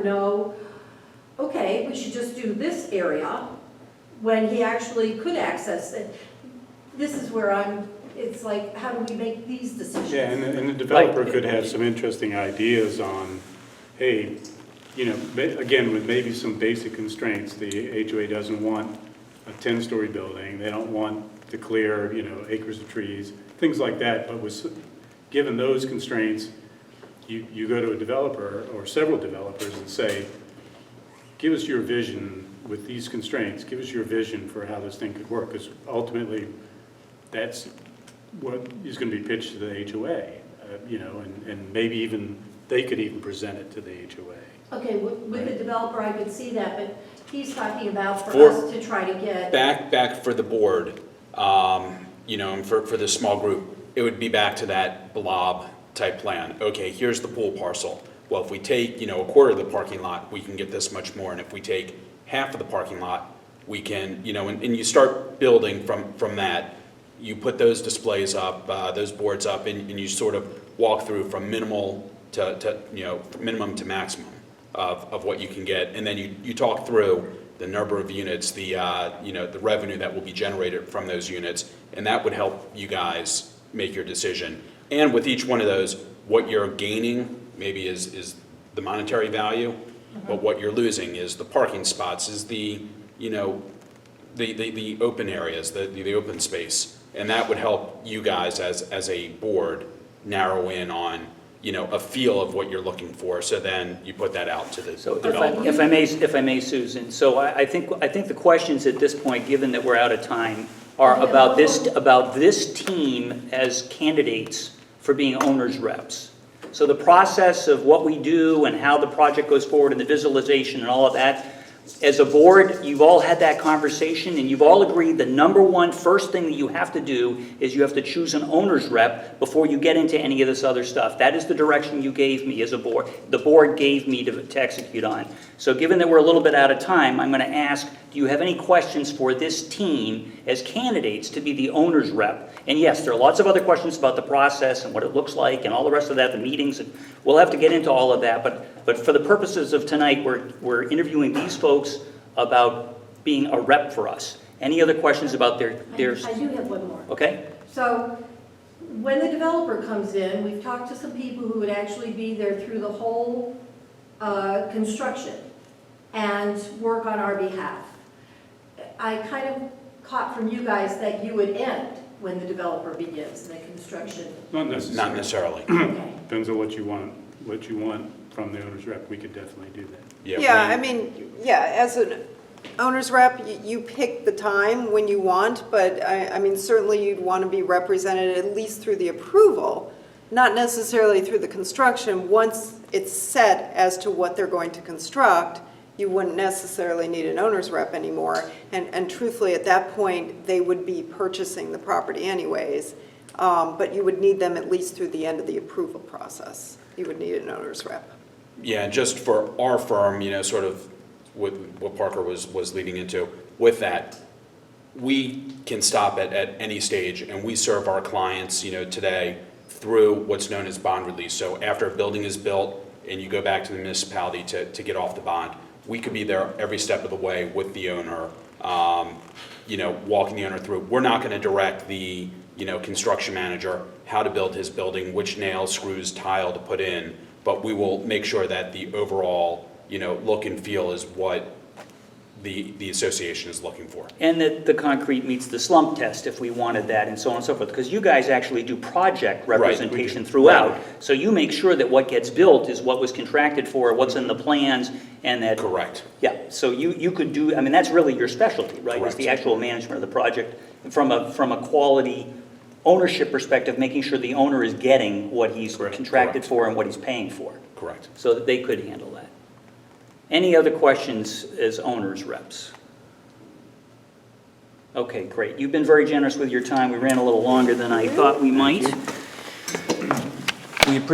developer know, okay, we should just do this area when he actually could access it. This is where it's like, how do we make these decisions? Yeah, and the developer could have some interesting ideas on, hey, you know, again, with maybe some basic constraints, the HOA doesn't want a 10-story building, they don't want to clear, you know, acres of trees, things like that, but given those constraints, you go to a developer or several developers and say, give us your vision with these constraints, give us your vision for how this thing could work, because ultimately that's what is going to be pitched to the HOA, you know, and maybe even they could even present it to the HOA. Okay, with the developer, I could see that, but he's talking about for us to try to get... Back for the board, you know, and for the small group, it would be back to that blob type plan. Okay, here's the pool parcel. Well, if we take, you know, a quarter of the parking lot, we can get this much more. And if we take half of the parking lot, we can, you know, and you start building from that. You put those displays up, those boards up, and you sort of walk through from minimal to you know, minimum to maximum of what you can get. And then you talk through the number of units, the you know, the revenue that will be generated from those units, and that would help you guys make your decision. And with each one of those, what you're gaining maybe is the monetary value, but what you're losing is the parking spots, is the, you know, the open areas, the open space, and that would help you guys as a board narrow in on, you know, a feel of what you're looking for. So then you put that out to the developer. If I may, Susan. So I think the questions at this point, given that we're out of time, are about this team as candidates for being owners reps. So the process of what we do and how the project goes forward and the visualization and all of that, as a board, you've all had that conversation and you've all agreed the number one first thing that you have to do is you have to choose an owner's rep before you get into any of this other stuff. That is the direction you gave me as a board. The board gave me to execute on. So given that we're a little bit out of time, I'm going to ask, do you have any questions for this team as candidates to be the owner's rep? And yes, there are lots of other questions about the process and what it looks like and all the rest of that, the meetings, and we'll have to get into all of that. But for the purposes of tonight, we're interviewing these folks about being a rep for us. Any other questions about their... I do have one more. Okay. So when the developer comes in, we've talked to some people who would actually be there through the whole construction and work on our behalf. I kind of caught from you guys that you would end when the developer begins the construction. Not necessarily. Not necessarily. Okay. Depends on what you want from the owner's rep. We could definitely do that. Yeah, I mean, yeah, as an owner's rep, you pick the time when you want, but I mean, certainly you'd want to be represented at least through the approval, not necessarily through the construction. Once it's set as to what they're going to construct, you wouldn't necessarily need an owner's rep anymore. And truthfully, at that point, they would be purchasing the property anyways, but you would need them at least through the end of the approval process. You would need an owner's rep. Yeah, just for our firm, you know, sort of what Parker was leading into, with that, we can stop at any stage, and we serve our clients, you know, today through what's known as bond release. So after a building is built and you go back to the municipality to get off the bond, we could be there every step of the way with the owner, you know, walking the owner through. We're not going to direct the, you know, construction manager how to build his building, which nails, screws, tile to put in, but we will make sure that the overall, you know, look and feel is what the association is looking for. And that the concrete meets the slump test if we wanted that, and so on and so forth. Because you guys actually do project representation throughout. Right. So you make sure that what gets built is what was contracted for, what's in the plans, and that... Correct. Yeah, so you could do, I mean, that's really your specialty, right? Correct. Is the actual management of the project from a quality ownership perspective, making sure the owner is getting what he's contracted for and what he's paying for. Correct. So that they could handle that. Any other questions as owners reps? Okay, great. You've been very generous with your time. We ran a little longer than I thought we might. We appreciate